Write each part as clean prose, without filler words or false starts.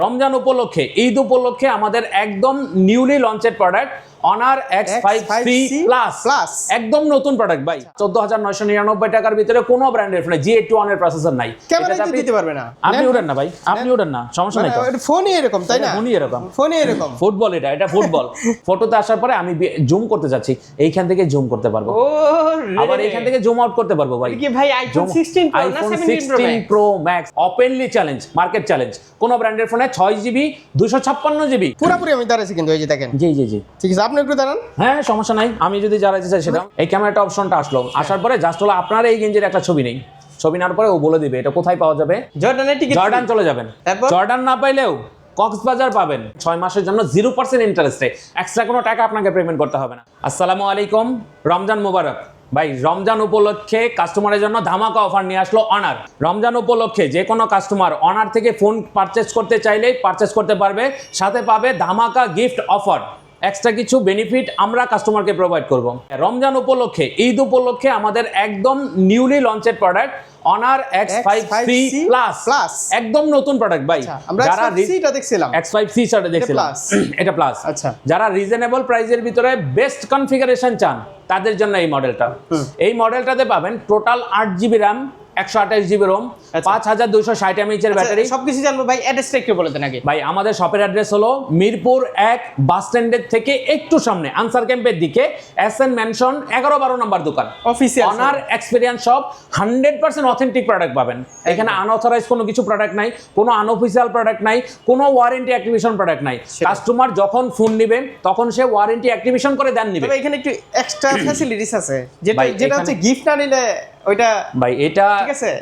রমজান উপলক্ষে ঈদ উপলক্ষে আমাদের একদম newly লঞ্চেড product honour X5C plus একদম নতুন প্রোডাক্ট ভাই 14999 টাকার ভিতরে কোনো ব্র্যান্ডের ফোন G81 এর প্রসেসর নাই। ক্যামেরা দিতে পারবে না, আপনি ওঠেন না ভাই, আপনি ওঠেন না, সমস্যা নাই তো। এটা ফোনই এরকম তাই না? ফোনই এরকম ফুটবল, এটা ফুটবল। ফটোতে আসার পরে আমি জুম করতে যাচ্ছি, এইখান থেকে জুম করতে পারবো, আবার এইখান থেকে জুম আউট করতে পারবো ভাই। কি ভাই আইফোন 16 প্রো না 17 pro max openly challenge, market challenge. কোন ব্র্যান্ডের ফোনে 6GB 256GB পুরোপুরি আমি দাঁড়াইছি কিন্তু এই যে দেখেন। জি ঠিক আছে, আপনি একটু দাঁড়ান। হ্যাঁ সমস্যা নাই, আমি যদি জ্বালাইতে চাই সেটা। এই ক্যামেরাটা অপশনটা আসলো, আসার পরে জাস্ট হলো আপনার এই গেঞ্জির একটা ছবি নেই, ছবি নেওয়ার পরে ও বলে দিবে এটা কোথায় পাওয়া যাবে। জর্ডানের টিকিট, জর্ডান চলে যাবেন। জর্ডান না পাইলেও কক্সবাজার পাবেন 6 মাসের জন্য 0% ইন্টারেস্টে, এক্সট্রা কোনো টাকা আপনাকে পেমেন্ট করতে হবে না। আসসালামু আলাইকুম, রমজান মোবারক ভাই। রমজান উপলক্ষে কাস্টমারের জন্য ধামাকা অফার নিয়ে আসলো অনার। রমজান উপলক্ষে যে কোনো কাস্টমার অনার থেকে ফোন পারচেজ করতে চাইলেই পারচেজ করতে পারবে, সাথে পাবে ধামাকা গিফট অফার, এক্সট্রা কিছু বেনিফিট আমরা কাস্টমারকে প্রোভাইড করব। রমজান উপলক্ষে ঈদ উপলক্ষে আমাদের একদম newly লঞ্চেড product honour X5C plus একদম নতুন প্রোডাক্ট ভাই। যারা X5Cটা দেখছিলাম, X5Cটা দেখছিলাম, এটা প্লাস। আচ্ছা, যারা রিজনেবল প্রাইসের ভিতরে বেস্ট কনফিগারেশন চান তাদের জন্য এই মডেলটা। এই মডেলটাতে পাবেন total 8GB RAM, 128GB ROM, 5260 mAh এর ব্যাটারি। সবকিছু জানবো ভাই, অ্যাড্রেসটা একটু বলে দেন আগে। ভাই আমাদের শপের অ্যাড্রেস হলো মিরপুর 1 বাস স্ট্যান্ডের থেকে একটু সামনে আনসার ক্যাম্পের দিকে SN ম্যানশন 11-12 নম্বর দোকান, official honour experience shop. 100% authentic product পাবেন এখানে, আনঅথরাইজ কোনো কিছু প্রোডাক্ট নাই, কোনো আনঅফিসিয়াল প্রোডাক্ট নাই, কোনো ওয়ারেন্টি অ্যাক্টিভেশন প্রোডাক্ট নাই। কাস্টমার যখন ফোন নেবেন তখন সে ওয়ারেন্টি অ্যাক্টিভেশন করে দেন নিবে। তবে এখানে একটু এক্সট্রা ফ্যাসিলিটিস আছে, যেটা হচ্ছে গিফট না নিলে ওইটা ভাই এটা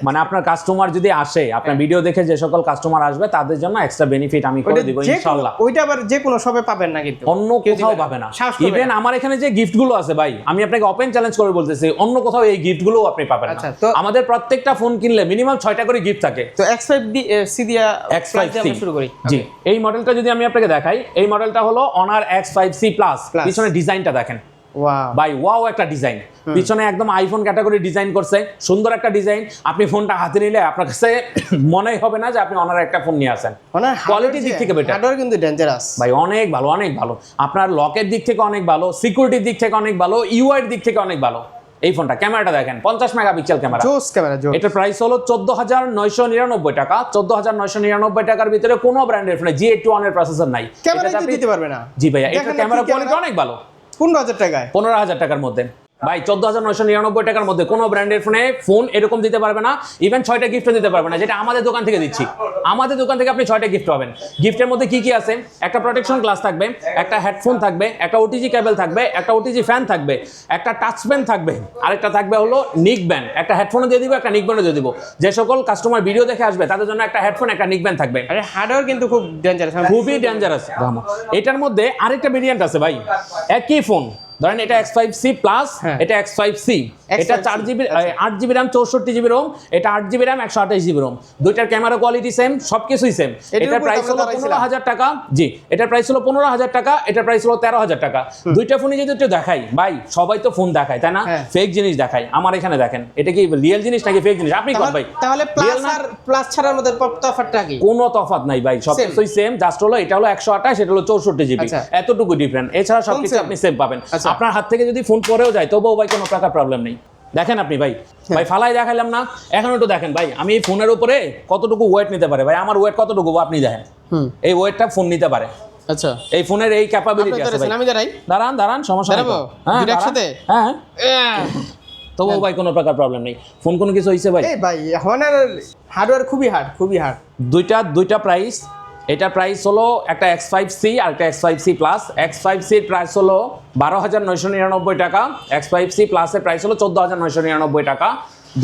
মানে আপনার কাস্টমার যদি আসে, আপনার ভিডিও দেখে যে সকল কাস্টমার আসবে তাদের জন্য এক্সট্রা বেনিফিট আমি করে দিব ইনশাআল্লাহ। ওইটা আবার যে কোনো শপে পাবেন না, কিন্তু অন্য কোথাও পাবে না। ইভেন আমার এখানে যে গিফটগুলো আছে ভাই, আমি আপনাকে ওপেন চ্যালেঞ্জ করে বলতেছি, অন্য কোথাও এই গিফটগুলো আপনি পাবেন না। আমাদের প্রত্যেকটা ফোন কিনলে মিনিমাম 6টা করে গিফট থাকে। তো X5C দিয়া শুরু করি। জি, এই মডেলটা যদি আমি আপনাকে দেখাই, এই মডেলটা হলো অনার X5C প্লাস। পিছনে ডিজাইনটা দেখেন ভাই, ওয়াও একটা ডিজাইন, পিছনে একদম আইফোন ক্যাটাগরি ডিজাইন করছে, সুন্দর একটা ডিজাইন। আপনি ফোনটা হাতে নিলে আপনার কাছে মনেই হবে না যে আপনি অনার একটা ফোন নিয়ে আসেন। কোয়ালিটি দিক থেকে বেটার, হার্ডওয়্যার কিন্তু ডেঞ্জারাস ভাই, অনেক ভালো, অনেক ভালো। আপনার লকের দিক থেকে অনেক ভালো, সিকিউরিটির দিক থেকে অনেক ভালো, ইউআই এর দিক থেকে অনেক ভালো। এই ফোনটা ক্যামেরাটা দেখেন, 50 মেগাপিক্সেল ক্যামেরা, জোস ক্যামেরা। এটার প্রাইস হলো 14999 টাকা। 14999 টাকার ভিতরে কোনো ব্র্যান্ডের ফোনে G81 এর প্রসেসর নাই। ক্যামেরা দিতে পারবে না। জি ভাইয়া, এটা ক্যামেরা কোয়ালিটি অনেক ভালো। 15000 টাকায়, 15000 টাকার মধ্যে ভাই, 14999 টাকার মধ্যে কোনো ব্র্যান্ডের ফোন এরকম দিতে পারবে না। ইভেন 6টা গিফটও দিতে পারবে না, যেটা আমাদের দোকান থেকে দিচ্ছি। আমাদের দোকান থেকে আপনি 6টা গিফট পাবেন। গিফটের মধ্যে কি কি আছে? একটা প্রোটেকশন গ্লাস থাকবে, একটা হেডফোন থাকবে, একটা ওটিজি কেবল থাকবে, একটা ওটিজি ফ্যান থাকবে, একটা টাচ পেন থাকবে, আরেকটা থাকবে হলো নিক ব্যান্ড। একটা হেডফোনও দিয়ে দিব, একটা নিক ব্যান্ডও দিয়ে দিব। যে সকল কাস্টমার ভিডিও দেখে আসবে তাদের জন্য একটা হেডফোন, একটা নিক ব্যান্ড থাকবে। আরে হার্ডওয়্যার কিন্তু খুব ডেঞ্জারাস, খুবই ডেঞ্জারাস। এটার মধ্যে আরেকটা ভেরিয়েন্ট আছে ভাই, একই ফোন। ধরেন এটা X5C প্লাস, এটা X5C, এটা 4GB 8GB RAM 64GB ROM, এটা 8GB RAM 128GB ROM। দুইটার ক্যামেরা কোয়ালিটি সেম, সবকিছুই সেম। এটার প্রাইস হলো 15000 টাকা। জি, এটার প্রাইস হলো 15000 টাকা, এটার প্রাইস হলো 13000 টাকা। দুইটা ফোনই যদি একটু দেখাই ভাই, সবাই তো ফোন দেখায় তাই না, ফেক জিনিস দেখায়। আমার এখানে দেখেন, এটা কি রিয়েল জিনিস নাকি ফেক জিনিস আপনি কোন ভাই? তাহলে প্লাস আর প্লাস ছাড়ার মধ্যে তফাৎটা কি? কোনো তফাৎ নাই ভাই, সবকিছুই সেম। জাস্ট হলো এটা হলো 128, এটা হলো 64GB, এতটুকু ডিফারেন্ট। এছাড়া সবকিছু আপনি সেম পাবেন। আপনার হাত থেকে যদি ফোন পরেও যায় তবুও ভাই কোনো প্রকার প্রবলেম নেই। দেখেন আপনি ভাই, ভাই ফালাই দেখাইলাম না, এখন একটু দেখেন ভাই আমি এই ফোনের উপরে কতটুকু ওয়েট নিতে পারে। ভাই আমার ওয়েট কতটুকু আপনি দেখেন, এই ওয়েটটা ফোন নিতে পারে। আচ্ছা, এই ফোনের এই ক্যাপাবিলিটি আছে ভাই। আমি দাঁড়াই, দাঁড়ান সমস্যা নেই। হ্যাঁ একসাথে, হ্যাঁ তবুও ভাই কোনো প্রকার প্রবলেম নেই। ফোন কোনো কিছু হইছে ভাই? এই ভাই হনার হার্ডওয়্যার খুবই হার্ড। দুইটা প্রাইস। এটা প্রাইস হলো একটা X5C আর একটা X5C প্লাস। X5C এর প্রাইস হলো 12999 টাকা, X5C প্লাসের প্রাইস হলো 14999 টাকা।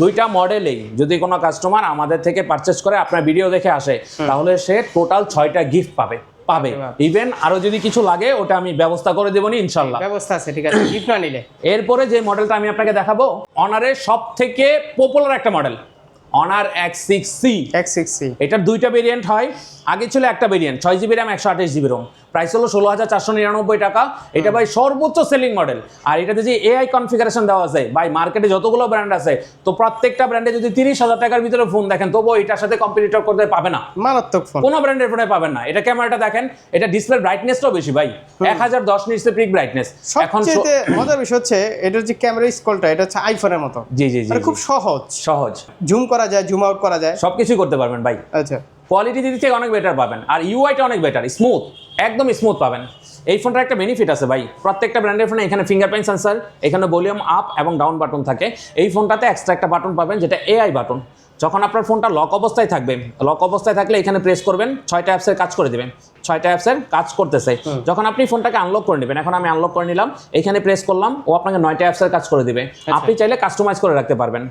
দুইটা মডেলেই যদি কোনো কাস্টমার আমাদের থেকে পারচেস করে, আপনার ভিডিও দেখে আসে, তাহলে সে টোটাল 6টা গিফট পাবে। ইভেন আরো যদি কিছু লাগে ওটা আমি ব্যবস্থা করে দেবনি ইনশাআল্লাহ। ব্যবস্থা আছে, ঠিক আছে, গিফট না নিলে। এরপরে যে মডেলটা আমি আপনাকে দেখাবো, অনারের সবথেকে পপুলার একটা মডেল, অনার X6C। X6C এটার দুইটা ভেরিয়েন্ট হয়। আগে ছিল একটা variant 6GB RAM 128GB ROM, price হলো 16,499 টাকা। এটা ভাই সর্বোচ্চ সেলিং মডেল। আর এটাতে যে এআই কনফিগারেশন দেওয়া আছে ভাই, মার্কেটে যতগুলো ব্র্যান্ড আছে তো প্রত্যেকটা ব্র্যান্ডে যদি 30,000 টাকার ভিতরে ফোন দেখেন তবুও এটার সাথে কম্পিটিটর করতে পাবে না, মারাত্মক ফোন। কোনো ব্র্যান্ডের ফোনে পাবেন না। এটা ক্যামেরাটা দেখেন, এটা ডিসপ্লে ব্রাইটনেসটাও বেশি ভাই, 1010 নিটসের পিক ব্রাইটনেস। এখন সবচেয়ে মজার বিষয় হচ্ছে এটার যে ক্যামেরা স্কলটা এটা হচ্ছে আইফোনের মতো। জি জি জি, মানে খুব সহজ, জুম করা যায়, জুম আউট করা যায়, সবকিছু করতে পারবেন ভাই। আচ্ছা, কোয়ালিটি দিক থেকে অনেক বেটার পাবেন, আর ইউআইটা অনেক বেটার, স্মুথ, একদম স্মুথ পাবেন। এই ফোনটার একটা বেনিফিট আছে ভাই, প্রত্যেকটা ব্র্যান্ডের ফোনে এখানে ফিঙ্গারপ্রিন্ট সেন্সর, এখানে ভলিউম আপ এবং ডাউন বাটন থাকে। এই ফোনটাতে এক্সট্রা একটা বাটন পাবেন যেটা এআই বাটন। যখন আপনার ফোনটা লক অবস্থায় থাকবে, লক অবস্থায় থাকলে এখানে প্রেস করবেন, 6টা অ্যাপসের কাজ করে দেবেন, 6টা অ্যাপসের কাজ করতেছে। যখন আপনি ফোনটাকে আনলক করে নেবেন, এখন আমি আনলক করে নিলাম, এখানে প্রেস করলাম, ও আপনাকে 9টা অ্যাপসের কাজ করে দিবে। আপনি চাইলে কাস্টমাইজ করে রাখতে পারবেন।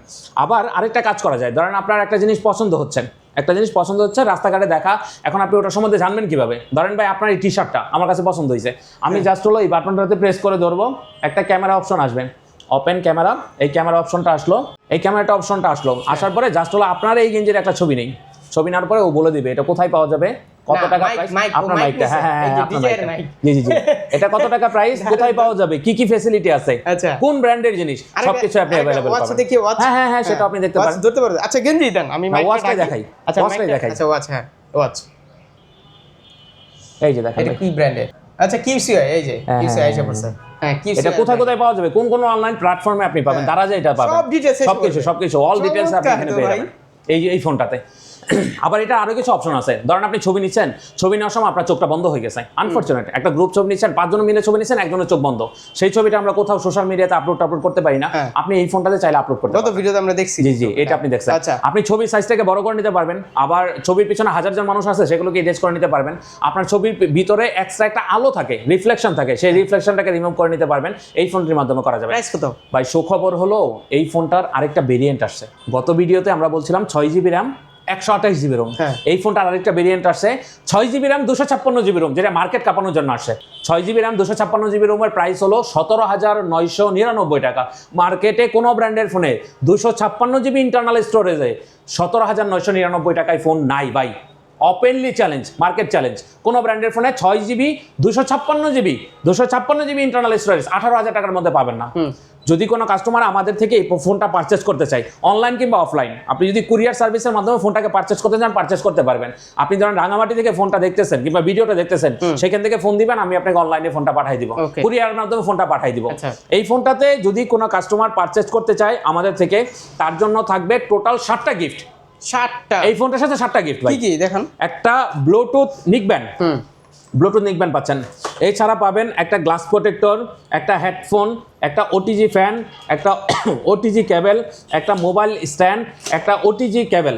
আবার আরেকটা কাজ করা যায়, ধরেন আপনার একটা জিনিস পছন্দ হচ্ছে, রাস্তাঘাটে দেখা, এখন আপনি ওটার সম্বন্ধে জানবেন কিভাবে? ধরেন ভাই আপনার এই টি শার্টটা আমার কাছে পছন্দ হয়েছে, আমি জাস্ট হলো এই বাটনটাতে প্রেস করে ধরবো, একটা ক্যামেরা অপশন আসবে, ওপেন ক্যামেরা, এই ক্যামেরা অপশনটা আসলো, এই ক্যামেরাটা অপশনটা আসলো, আসার পরে জাস্ট হলো আপনার এই গেঞ্জির একটা ছবি নেই, ছবি নেওয়ার পরে ও বলে দিবে এটা কোথায় পাওয়া যাবে, কত টাকা প্রাইস, আপনার মাইকটা, হ্যাঁ আপনার মাইকটা, জি জি জি, এটা কত টাকা প্রাইস, কোথায় পাওয়া যাবে, কি কি ফ্যাসিলিটি আছে, কোন ব্র্যান্ডের জিনিস, সবকিছু আপনি अवेलेबल পাবেন। হ্যাঁ সেটা আপনি দেখতে পারেন, ধরতে পারবেন। আচ্ছা গেঞ্জি দেন, আমি ওয়াচটাই দেখাই, ওয়াচটাই দেখাই। আচ্ছা ওয়াচ, হ্যাঁ ওয়াচ, এই যে দেখেন এটা কি ব্র্যান্ডের? আচ্ছা কিউসিআই, এই যে কিউসিআই এসে পড়ছে। হ্যাঁ কিউসিআই, এটা কোথায় কোথায় পাওয়া যাবে, কোন কোন অনলাইন প্ল্যাটফর্মে আপনি পাবেন, তারা যে এটা পাবেন, সব ডিটেইলস, সবকিছু অল ডিটেইলস আপনি এখানে পেয়ে যাবেন এই ফোনটাতে। আবার এটা আরো কিছু অপশন আছে, ধরেন আপনি ছবি নিচ্ছেন, ছবি নেওয়ার সময় আপনার চোখটা বন্ধ হয়ে গেছে, আনফরচুনেট, একটা গ্রুপ ছবি নিচ্ছেন, 5 জন মিলে ছবি নিচ্ছেন, একজনের চোখ বন্ধ, সেই ছবিটা আমরা কোথাও সোশ্যাল মিডিয়াতে আপলোড করতে পারি না, আপনি এই ফোনটাতে চাইলে আপলোড করতে পারবেন। যত ভিডিওতে আমরা দেখছি, জি জি, এটা আপনি দেখছেন। আচ্ছা, আপনি ছবির সাইজটাকে বড় করে নিতে পারবেন, আবার ছবির পিছনে হাজার জন মানুষ আছে সেগুলোকে এরেজ করে নিতে পারবেন। আপনার ছবির ভিতরে এক্সট্রা একটা আলো থাকে, রিফ্লেকশন থাকে, সেই রিফ্লেকশনটাকে রিমুভ করে নিতে পারবেন, এই ফোনটির মাধ্যমে করা যাবে। প্রাইস কত ভাই? সুখবর হলো এই ফোনটার আরেকটা ভেরিয়েন্ট আসছে, গত ভিডিওতে আমরা বলছিলাম 6GB RAM 128GB ROM, এই ফোনটার আরেকটা ভেরিয়েন্ট আসছে 6GB RAM 256GB ROM, যেটা মার্কেট কাঁপানোর জন্য আসছে। 6GB RAM 256GB ROM এর প্রাইস হলো 17,999 টাকা। মার্কেটে কোনো ব্র্যান্ডের ফোনে 256GB ইন্টারনাল স্টোরেজে 17,999 টাকায় ফোন নাই ভাই। ওপেনলি চ্যালেঞ্জ, মার্কেট চ্যালেঞ্জ, কোনো ব্র্যান্ডের ফোনে 6GB 256GB ইন্টারনাল স্টোরেজ 18,000 টাকার মধ্যে পাবেন না। যদি কোনো কাস্টমার আমাদের থেকে এই ফোনটা পারচেস করতে চায়, অনলাইন কিংবা অফলাইন, আপনি যদি কুরিয়ার সার্ভিসের মাধ্যমে ফোনটাকে পারচেস করতে চান, পারচেস করতে পারবেন। আপনি ধরেন রাঙামাটি থেকে ফোনটা দেখতেছেন কিংবা ভিডিওটা দেখতেছেন, সেখান থেকে ফোন দিবেন, আমি আপনাকে অনলাইনে ফোনটা পাঠিয়ে দিব, কুরিয়ারের মাধ্যমে ফোনটা পাঠিয়ে দিব। এই ফোনটাতে যদি কোনো কাস্টমার পারচেস করতে চায় আমাদের থেকে, তার জন্য থাকবে টোটাল 7টা গিফট। 7টা? এই ফোনটার সাথে 7টা গিফট ভাই। কি কি দেখেন? একটা ব্লুটুথ নিকব্যান্ড পাচ্ছেন, এছাড়া পাবেন একটা গ্লাস প্রোটেক্টর, একটা হেডফোন, একটা ওটিজি ফ্যান, একটা ওটিজি কেবল, একটা মোবাইল স্ট্যান্ড, একটা ওটিজি কেবল।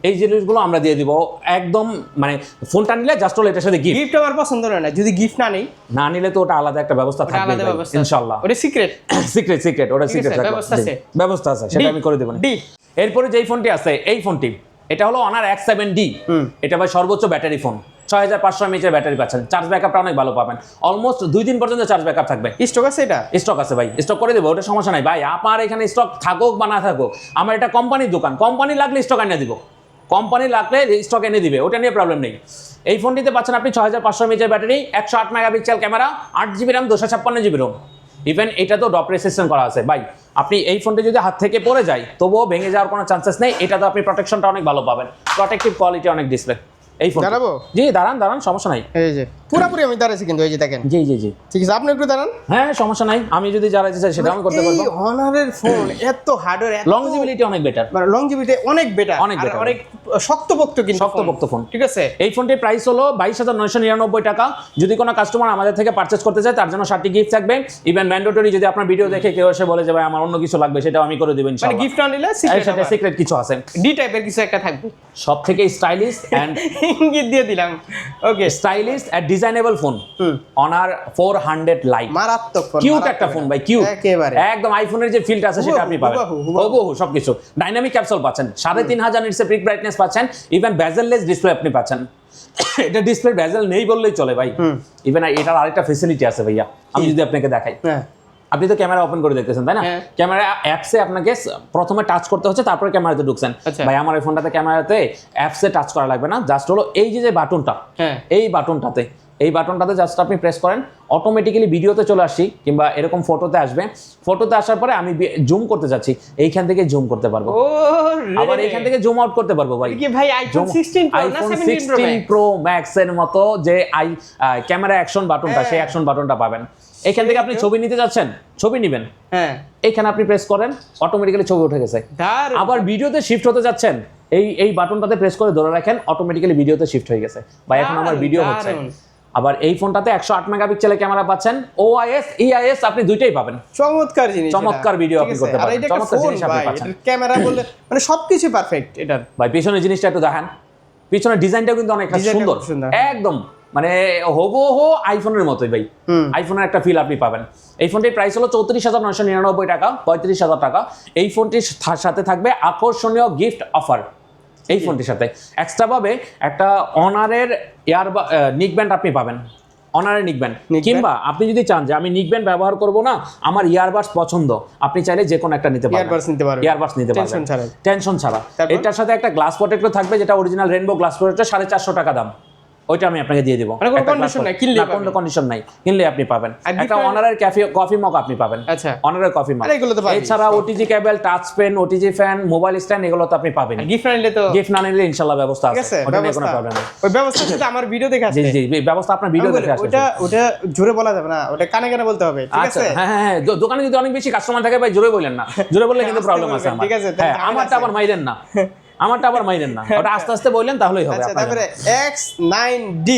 এই জিনিসগুলো আমরা দিয়ে দিব একদম, মানে ফোনটা নিলে জাস্ট হলো এটার সাথে গিফট। আমার পছন্দ না, যদি গিফট না নিলে তো ওটা আলাদা একটা ব্যবস্থা থাকবে ইনশাআল্লাহ। ওটা সিক্রেট, ওটা সিক্রেট ব্যবস্থা আছে, সেটা আমি করে দেব। এরপরে যেই ফোনটি আছে, এই ফোনটি, এটা হলো Honor X7D। এটা ভাই সর্বোচ্চ ব্যাটারি ফোন, 6500 mAh ব্যাটারি পাচ্ছেন, চার্জ ব্যাকআপটা অনেক ভালো পাবেন, অলমোস্ট 2 দিন পর্যন্ত চার্জ ব্যাকআপ থাকবে। স্টক আছে? এটা স্টক আছে ভাই, স্টক করে দেবো, ওটা সমস্যা নাই ভাই। আপনার এখানে স্টক থাকুক বা না থাকুক, আমার এটা কোম্পানির দোকান, কোম্পানি লাগলে স্টক এনে দিব, কোম্পানি লাগলে স্টক এনে দিবে, ওটা নিয়ে প্রবলেম নেই। এই ফোনটিতে পাচ্ছেন আপনি 6500 mAh battery, 108 megapixel camera, 8GB RAM 256GB ROM। Even এটা তো ড্রপ রেসিস্ট্যান্ট করা আছে ভাই। আপনি এই ফোনটি যদি হাত থেকে পড়ে যায় তবুও ভেঙে যাওয়ার কোনো চান্সেস নেই। এটা তো আপনি প্রোটেকশনটা অনেক ভালো পাবেন, প্রোটেক্টিভ কোয়ালিটি অনেক ডিসপ্লে। এই ফোন দাঁড়াবো? জি দাঁড়ান, সমস্যা নাই। এই যে পুরোপুরি আমি দাঁড়াইছি কিন্তু, এই যে দেখেন। জি ঠিক আছে, আপনি একটু দাঁড়ান। হ্যাঁ সমস্যা নাই, আমি যদি দাঁড়াইতে চাই সেটা আমি করতে পারবো। এই Honor-এর ফোন এত হার্ডওয়্যার, লংজিভিটি অনেক বেটার, মানে লংজিভিটি অনেক বেটার, অনেক শক্তপোক্ত, কিন্তু শক্তপোক্ত ফোন। ঠিক আছে, এই ফোনটির প্রাইস হলো 22,999 টাকা। যদি কোনো কাস্টমার আমাদের থেকে পারচেজ করতে চায়, তার জন্য 7টি গিফট থাকবে। ইভেন ম্যান্ডেটরি, যদি আপনার ভিডিও দেখে কেউ এসে বলে যে ভাই আমার অন্য কিছু লাগবে, সেটাও আমি করে দেব ইনশাআল্লাহ। মানে গিফট না নিলে সিক্রেট কিছু আছে, ডি টাইপের কিছু একটা থাকবে। সবথেকে স্টাইলিশ এন্ড ইঙ্গিত দিয়ে দিলাম, okay, stylish and designable phone Honor 400 Lite। মারাত্মক ফোন, কিউট একটা ফোন ভাই, কিউট একেবারে, একদম আইফোনের যে ফিলটা আছে সেটা আপনি পাবেন, হুবহু সবকিছু। ডাইনামিক ক্যাপসুল পাচ্ছেন, 3500 নিটসের পিক ব্রাইটনেস পাচ্ছেন, ইভেন বেজেললেস ডিসপ্লে আপনি পাচ্ছেন। এটা ডিসপ্লে বেজেল নেই বললেই চলে ভাই। ইভেন এটার আরেকটা ফেসিলিটি আছে ভাইয়া, আমি যদি আপনাকে দেখাই। আপনি তো ক্যামেরা ওপেন করে দেখতেছেন তাই না? ক্যামেরা অ্যাপসে আপনাকে প্রথমে টাচ করতে হচ্ছে, তারপরে ক্যামেরাতে ঢুকছেন। ভাই আমার এই ফোনটাতে ক্যামেরাতে অ্যাপসে টাচ করা লাগবে না, জাস্ট হলো এই যে বাটনটা, এই বাটনটাতে এই বাটনটাতে জাস্ট আপনি প্রেস করেন, অটোমেটিক্যালি ভিডিওতে চলে আসি কিংবা এরকম ফটোতে আসবে। ফটোতে আসার পরে আমি জুম করতে যাচ্ছি, এইখান থেকে জুম করতে পারবো, ও আবার এইখান থেকে জুম আউট করতে পারবো ভাই। কি ভাই আইফোন 16 প্রো না আইফোন 17 প্রো 16 প্রো ম্যাক্স এর মতো যে ক্যামেরা অ্যাকশন বাটনটা, সেই অ্যাকশন বাটনটা পাবেন। এখান থেকে আপনি ছবি নিতে যাচ্ছেন, ছবি নেবেন, হ্যাঁ এখানে আপনি প্রেস করেন, অটোমেটিক্যালি ছবি উঠে গেছে। দারুণ। আবার ভিডিওতে শিফট হতে যাচ্ছেন, এই বাটনটাতে প্রেস করে ধরে রাখেন, অটোমেটিক্যালি ভিডিওতে শিফট হয়ে গেছে বা এখন আমার ভিডিও হচ্ছে। আবার এই ফোনটাতে 108 মেগাপিক্সেলের ক্যামেরা পাচ্ছেন, ওআইএস ইআইএস আপনি দুইটাই পাবেন। চমৎকার জিনিস, চমৎকার ভিডিও আপনি করতে পারবেন, চমৎকার জিনিস আপনি পাচ্ছেন। ক্যামেরা বললে মানে সবকিছু পারফেক্ট এটার। ভাই পিছনের জিনিসটা একটু দেখেন, পিছনের ডিজাইনটাও কিন্তু অনেক সুন্দর, একদম মানে হুবহু আইফোনের মতোই ভাই। আইফোনের একটা ফিল আপনি পাবেন। এই ফোনটির প্রাইস হলো 34,999 টাকা, 35,000 টাকা। এই ফোনটির সাথে থাকবে আকর্ষণীয় গিফট অফার। এই ফোনটির সাথে এক্সট্রা ভাবে একটা অনারের নিকব্যান্ড আপনি পাবেন, অনারের নিকব্যান্ড। কিংবা আপনি যদি চান যে আমি নিকব্যান্ড ব্যবহার করব না, আমার ইয়ারবাডস পছন্দ, আপনি চাইলে যে কোনো একটা নিতে পারবেন, ইয়ারবাডস নিতে পারবেন টেনশন ছাড়া। এটার সাথে একটা গ্লাস প্রোটেক্টর থাকবে, যেটা অরিজিনাল রেইনবো গ্লাস প্রোটেক্টর, 450 টাকা দাম। ওইটা আমি আপনাকে দিয়ে দেবো, কোনো কন্ডিশন নাই, কিনলে কোনো কন্ডিশন নাই, কিনলে আপনি পাবেন। একটা অনারের কফি মগ আপনি পাবেন, আচ্ছা অনারের কফি মগ। এছাড়া OTG cable, touch pen, OTG fan, mobile stand, এগুলো তো আপনি পাবেন। গিফট নিলে তো, গিফট না নিলে ইনশাআল্লাহ ব্যবস্থা আছে, ওটা নিয়ে কোনো প্রবলেম নেই। ওই ব্যবস্থা যদি আমার ভিডিও দেখে আসে, জি জি ব্যবস্থা আপনার ভিডিও দেখে আসে। ওটা জোরে বলা যাবে না, ওটা কানে কানে বলতে হবে, ঠিক আছে? হ্যাঁ হ্যাঁ, দোকানে যদি অনেক বেশি কাস্টমার থাকে ভাই জোরে বলেন না, জোরে বললে কিন্তু প্রবলেম আছে আমার। ঠিক আছে, হ্যাঁ আমারটা আবার মাইরেন না, আমারটা আবার মাইরেন না, ওটা আস্তে আস্তে বললেন তাহলেই হবে। আচ্ছা তারপরে X9D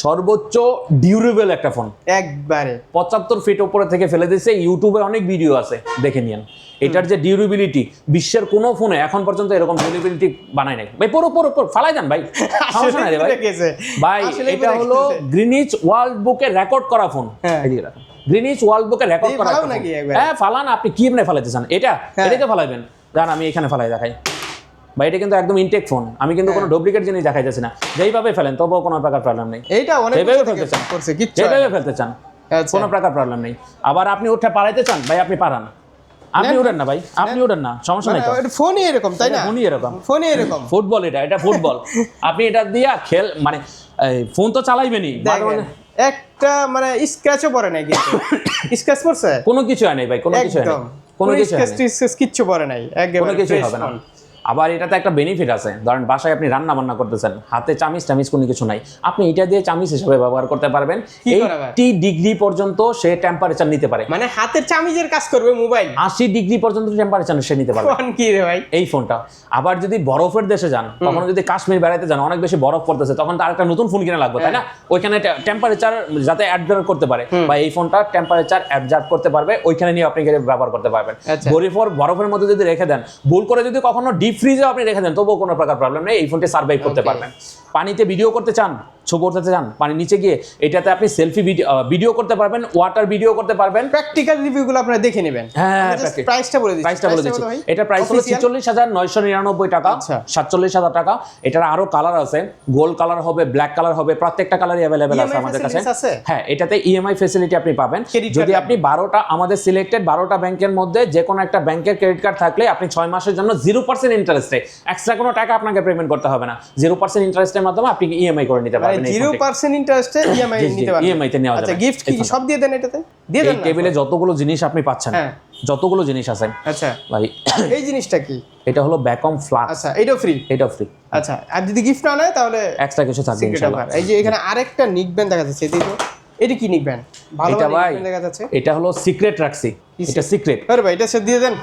সর্বোচ্চ ডিউরেবল একটা ফোন, একবারে 75 ফিট উপরে থেকে ফেলে দিয়েছে। ইউটিউবে অনেক ভিডিও আছে, দেখে নিন। এটার যে ডিউরেবিলিটি, বিশ্বের কোনো ফোনে এখন পর্যন্ত এরকম ডিউরেবিলিটি বানায় নাই ভাই। পুরো ফালাই দেন ভাই, সমস্যা নাই রে ভাই। ভাই এটা হলো গ্রিনিচ ওয়ার্ল্ড বুকে রেকর্ড করা ফোন। এদিকে রাখুন, গ্রিনিচ ওয়ার্ল্ড বুকে রেকর্ড করা ফোন। হ্যাঁ ফালান, আপনি কি এমনি ফালাইতে চান? এটাই তো ফালাইবেন। জান আমি এখানে ফালাই দেখাই ভাই, এটা কিন্তু একদম ইনটেক ফোন, আমি কিন্তু কোনো ডুপ্লিকেট জিনিস দেখাইতেছি না। যেইভাবে ফেলেন তবুও কোনো প্রকার প্রবলেম নেই। এইটা অনেক যেভাবে ফেলতে চান, যেভাবে ফেলতে চান, কোনো প্রকার প্রবলেম নেই। আবার আপনি উঠে পালাইতে চান ভাই, আপনি পারান, আপনি উঠেন না ভাই, আপনি উঠেন না, সমস্যা নেই। ফোনই এরকম, তাই না? ফোনই এরকম ফুটবল, এটা ফুটবল। আপনি এটা দিয়া মানে ফোন তো চালাইবেনই, একটা মানে স্ক্র্যাচও পড়ে নাই, কিন্তু স্ক্র্যাচ পড়ছে কোনো কিছু হয় নাই ভাই, কোনো কিছু হয় নাই, কোনো কিছু হয় নাই, কিচ্ছু পড়ে নাই, কোনো কিছু হবে না। আবার এটাতে একটা বেনিফিট আছে, ধরেন বাসায় আপনি রান্না বান্না করতেছেন, হাতে চামিচ কোনো কিছু নাই, আপনি এটা দিয়ে চামিচ হিসেবে ব্যবহার করতে পারবেন। 80 ডিগ্রি পর্যন্ত সে টেম্পারেচার নিতে পারে, মানে হাতের চামিচের কাজ করবে মোবাইল। 80 ডিগ্রি পর্যন্ত টেম্পারেচার সে নিতে পারবে। কোন কি রে ভাই এই ফোনটা। আবার যদি বরফের দেশে যান, কখনো যদি কাশ্মীর বেড়াইতে যান, অনেক বেশি বরফ পড়তেছে, তখন তো আরেকটা নতুন ফোন কিনে লাগবে, তাই না? ওইখানে টেম্পারেচার যাতে অ্যাডজাস্ট করতে পারে, বা এই ফোনটা টেম্পারেচার অ্যাডজাস্ট করতে পারবে, ওইখানে নিয়ে আপনি ব্যবহার করতে পারবেন। বরফের মধ্যে যদি রেখে দেন, ভুল করে যদি কখনো ডিপ ফ্রিজে আপনি রেখে দেন, তবুও কোনো প্রকার প্রবলেম নেই, এই ফোনটি সার্ভাইভ করতে পারবেন। পানিতে ভিডিও করতে চান, ছবি উঠাতে চান, পানির নিচে গিয়ে এটাতে আপনি সেলফি ভিডিও করতে পারবেন, ওয়াটার ভিডিও করতে পারবেন। প্র্যাকটিক্যাল রিভিউগুলো আপনারা দেখে নেবেন। হ্যাঁ প্রাইসটা বলে দিচ্ছি। এটা প্রাইস হলো 46,999 টাকা, 47,000 টাকা। এটার আরো কালার আছে, গোল্ড কালার হবে, ব্ল্যাক কালার হবে, প্রত্যেকটা কালারই अवेलेबल আছে আমাদের কাছে। হ্যাঁ এটাতে ইএমআই ফ্যাসিলিটি আপনি পাবেন। যদি আপনি 12টা আমাদের সিলেক্টেড 12টা ব্যাংকের মধ্যে যে কোনো একটা ব্যাংকের ক্রেডিট কার্ড থাকলে আপনি 6 মাসের জন্য 0% ইন্টারেস্টে, এক্সট্রা কোনো টাকা আপনাকে পেমেন্ট করতে হবে না, 0% ইন্টারেস্টের মাধ্যমে আপনি ইএমআই করে নিতে পারবেন। 0% ইন্টারেস্টে ইএমআই নিতে পারবেন, ইএমআই তে নেওয়া যাবে। আচ্ছা গিফট কি সব দিয়ে দেন এটাতে? দিয়ে দেন। এই টেবিলে যতগুলো জিনিস আপনি পাচ্ছেন, যতগুলো জিনিস আছে, আচ্ছা ভাই এই জিনিসটা কি? এটা হলো ব্যাকম ফ্লাস্ক। আচ্ছা এটাও ফ্রি? এটাও ফ্রি। আচ্ছা আর যদি গিফট না নেয় তাহলে এক্সট্রা কিছু থাকবে ইনশাআল্লাহ। এই যে এখানে আরেকটা নিকব্যান্ড দেখা যাচ্ছে, এটা কি নিকব্যান্ড? ভালো নিকব্যান্ড দেখা যাচ্ছে। এটা হলো সিক্রেট রাখছি, এটা সিক্রেট। আরে ভাই এটা সে দিয়ে দেন।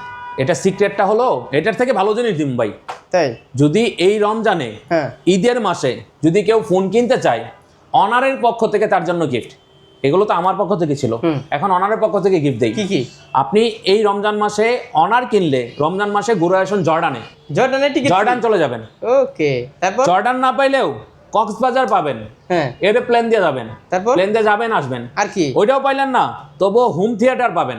এটা সিক্রেটটা হলো, এটার থেকে ভালো জিনিস দিম ভাই। তাই যদি এই রমজানে ঈদের মাসে যদি কেউ ফোন কিনতে চায়, অনারের পক্ষ থেকে তার জন্য গিফট। এগুলো তো আমার পক্ষ থেকে ছিল, এখন অনারের পক্ষ থেকে গিফট দেই। কি কি? আপনি এই রমজান মাসে অনার কিনলে, রমজান মাসে ঘুরে আসুন জর্ডানে টিকিট, জর্ডান চলে যাবেন। ওকে, তারপর জর্ডান না পাইলেও কক্সবাজার পাবেন, এরোপ্লেন দিয়ে যাবেন, তারপর প্লেন দিয়ে যাবেন আসবেন। আর কি? ওইটাও পাইলেন না, তবুও হোম থিয়েটার পাবেন।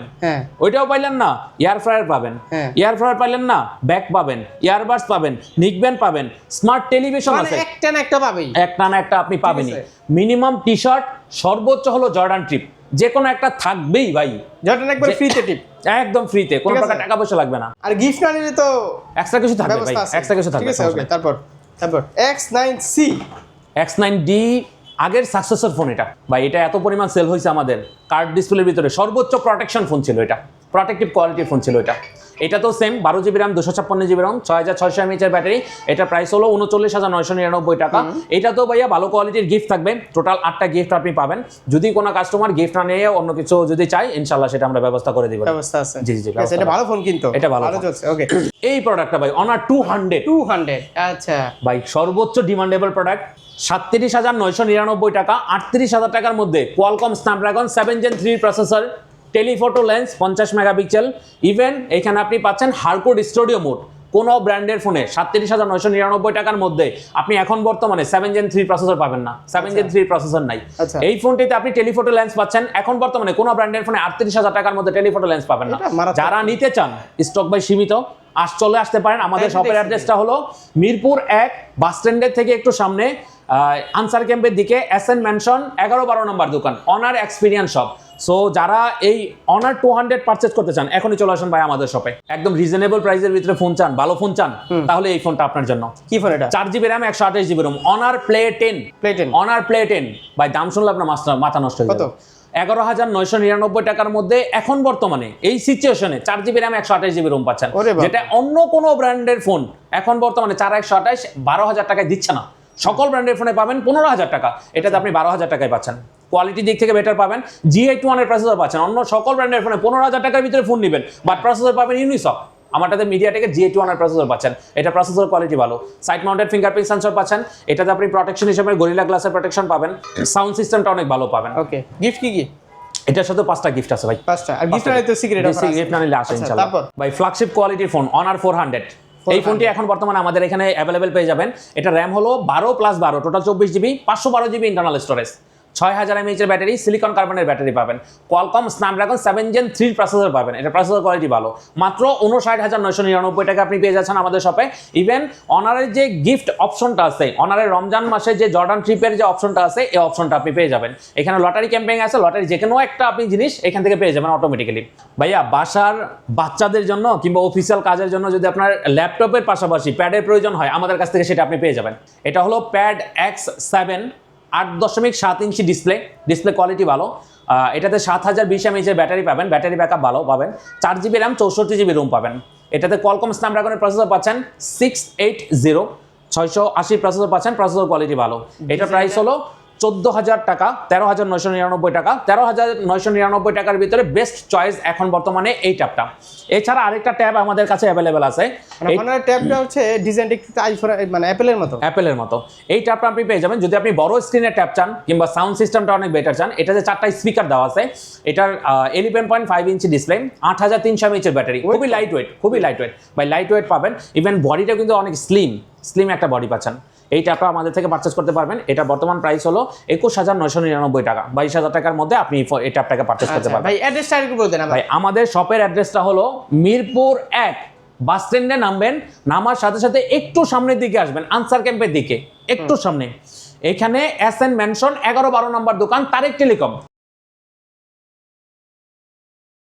ওইটাও পাইলেন না, এয়ার ফ্রায়ার পাবেন। এয়ার ফ্রায়ার পাইলেন না, ব্যাগ পাবেন, ইয়ারবাডস পাবেন, নিকব্যান্ড পাবেন, স্মার্ট টেলিভিশন আছে, একটা না একটা পাবেই, একটা না একটা আপনি পাবেনই। মিনিমাম টি শার্ট, সর্বোচ্চ হলো জর্ডান ট্রিপ, যে কোনো একটা থাকবেই ভাই। জর্ডান একবার ফ্রিতে টিপ, একদম ফ্রিতে, কোনো প্রকার টাকা পয়সা লাগবে না। আর গিফট না নিলে তো এক্সট্রা কিছু থাকবে ভাই, এক্সট্রা কিছু থাকবে। ওকে, তারপর X9C, X9D আগের সাকসেসর ফোন এটা ভাই, এটা এত পরিমাণ সেল হয়েছে আমাদের কার্ড ডিসপ্লের ভিতরে সর্বোচ্চ প্রোটেকশন ফোন ছিল এটা, প্রোটেক্টিভ কোয়ালিটির ফোন ছিল এটা। এটা তো same 12 GB RAM 256 GB ROM 6600 mAh battery, এটা প্রাইস হলো 39,999 টাকা। এটা তো ভাইয়া ভালো কোয়ালিটির গিফট থাকবে, টোটাল 8টা গিফট আপনি পাবেন। যদি কোনো কাস্টমার গিফট না নিয়ে অন্য কিছু যদি চাই ইনশাআল্লাহ সেটা আমরা ব্যবস্থা করে দিব। ব্যবস্থা আছে, জি জি, এটা ভালো ফোন কিন্তু, এটা ভালো চলছে। ওকে, এই প্রোডাক্টটা ভাই Honor 200, আচ্ছা ভাই সর্বোচ্চ ডিমান্ডেবল প্রোডাক্ট, 37,999 টাকা। 38,000 টাকার মধ্যে Qualcomm Snapdragon 7 Gen 3 processor, telephoto lens 50 megapixel, even এখানে আপনি পাচ্ছেন হার্ডকোর স্টুডিও মোড। কোন ব্র্যান্ডের ফোনে 37,999 টাকার মধ্যে আপনি এখন বর্তমানে 7 Gen 3 প্রসেসর পাবেন না, 7 Gen 3 প্রসেসর নাই। এই ফোনটিতে আপনি টেলিফটো লেন্স পাচ্ছেন, এখন বর্তমানে কোন ব্র্যান্ডের ফোনে 38,000 টাকার মধ্যে টেলিফটো লেন্স পাবেন না। যারা নিতে চান স্টক ভাই সীমিত, চলে আসতে পারেন। আমাদের শপের অ্যাড্রেসটা হলো মিরপুর 1 বাস স্ট্যান্ডের থেকে একটু সামনে আনসার ক্যাম্পের দিকে, এসএন ম্যানশন 11-12 নম্বর দোকান, অনার এক্সপিরিয়েন্স শপ। সো যারা এই Honor 200 পারচেজ করতে চান এখনই চলে আসুন ভাই আমাদের শপে। একদম রিজনেবল প্রাইসের ভিতরে ফোন চান, ভালো ফোন চান, তাহলে এই ফোনটা আপনার জন্য। কি ফোন এটা? 4 GB RAM 128 GB ROM, Honor Play 10। Honor Play 10 ভাই, দাম শুনলে আপনার মাথা নষ্ট হয়ে যাবে। 11,999 টাকার মধ্যে এখন বর্তমানে এই সিচুয়েশনে 4 জিবি র্যাম 128 জিবি রোম পাচ্ছেন, যেটা অন্য কোনো ব্র্যান্ডের ফোন এখন বর্তমানে 4128 12,000 টাকায় দিচ্ছে না। সকল ব্র্যান্ডের ফোনে পাবেন 15,000 টাকা, এটাতে আপনি 12,000 টাকায় পাচ্ছেন। কোয়ালিটি দিক থেকে বেটার পাবেন, G81 এর প্রসেসর পাচ্ছেন। অন্য সকল ব্র্যান্ডের ফোনে 15,000 টাকার ভিতরে ফোন নেবেন, বাট প্রসেসর পাবেন ইউনিসক। আমারটাতে মিডিয়াটেকের G81 এর প্রসেসর পাচ্ছেন, এটা প্রসেসর কোয়ালিটি ভালো। সাইড মাউন্টেড ফিঙ্গারপ্রিন্ট সেন্সর পাচ্ছেন, এটাতে আপনি প্রোটেকশন হিসেবে গরিলা গ্লাসের প্রোটেকশন পাবেন। সাউন্ড সিস্টেমটা অনেক ভালো পাবেন। ওকে, গিফট কি কি? এটার সাথে 5টা গিফট আছে ভাই, 5টা। আর গিফট তো সিক্রেট আছে, গিফট না নিলে আসে ইনশাআল্লাহ। ভাই ফ্ল্যাগশিপ কোয়ালিটির ফোন Honor 400, এই ফোনটি এখন বর্তমানে আমাদের এখানে অ্যাভেলেবেল পেয়ে যাবেন। এটা র্যাম হলো 12+12, total 24 GB, 512 GB internal storage, 6000 mAh এর ব্যাটারি, সিলিকন কার্বনের ব্যাটারি পাবেন। কোয়ালকম স্ন্যাপড্রাগন 7 Gen 3 প্রসেসর পাবেন, এটা প্রসেসর কোয়ালিটি ভালো। মাত্র 59,999 টাকা আপনি পেয়ে যাচ্ছেন আমাদের শপে। ইভেন অনারের যে গিফট অপশনটা আছে, অনারের রমজান মাসে যে জর্ডান ট্রিপের যে অপশনটা আছে, এই অপশনটা আপনি পেয়ে যাবেন। এখানে লটারি ক্যাম্পেইন আছে, লটারি যে কোনো একটা আপনি জিনিস এখান থেকে পেয়ে যাবেন অটোমেটিক্যালি। ভাইয়া বাসার বাচ্চাদের জন্য কিংবা অফিসিয়াল কাজের জন্য যদি আপনার ল্যাপটপের পাশাপাশি প্যাডের প্রয়োজন হয়, আমাদের কাছ থেকে সেটা আপনি পেয়ে যাবেন। এটা হলো pad X7, 8.7 inch display quality ভালো। এটাতে 7020 mAh এর ব্যাটারি পাবেন, ব্যাটারি ব্যাকআপ ভালো পাবেন। 4 জিবি র্যাম 64 জিবি রোম পাবেন। এটাতে কোয়ালকম স্ন্যাপড্রাগনের প্রসেসর পাচ্ছেন 680, 680 প্রসেসর পাচ্ছেন, প্রসেসর কোয়ালিটি ভালো। এটার প্রাইস হলো 14,000 টাকা, 13,999 টাকা। 13,999 টাকার ভিতরে বেস্ট চয়েস এখন বর্তমানে এই ট্যাবটা। এছাড়া আরেকটা ট্যাব আমাদের কাছে অ্যাভেলেবেল আছে। এই ট্যাবটা হচ্ছে ডিজাইনটা একটু আইফোন মানে অ্যাপেলের মতো। এই ট্যাবটা আপনি পেয়ে যাবেন যদি আপনি বড় স্ক্রিনের ট্যাব চান কিংবা সাউন্ড সিস্টেমটা অনেক বেটার চান। এটাতে 4টা স্পিকার দেওয়া আছে। এটার 11.5 ইঞ্চি ডিসপ্লে, 8300 mAh এর ব্যাটারি, খুবই light weight by light weight পাবেন। ইভেন বডিটা কিন্তু অনেক স্লিম একটা বডি পাচ্ছেন। এই ট্যাবটা আমাদের থেকে পারচেজ করতে পারবেন। এটা বর্তমান প্রাইস হলো 21,999 টাকা, 22,000 টাকার মধ্যে আপনি এই ট্যাবটাকে পারচেজ করতে পারবেন। ভাই অ্যাড্রেসটা একটু বলে দেন। ভাই আমাদের শপের অ্যাড্রেসটা হলো মিরপুর 1 বাস স্ট্যান্ডে নামবেন, নামার সাথে সাথে একটু সামনের দিকে আসবেন, আনসার ক্যাম্পের দিকে একটু সামনে, এখানে এসএন ম্যানশন 11-12 নম্বর দোকান, তারেক টেলিকম।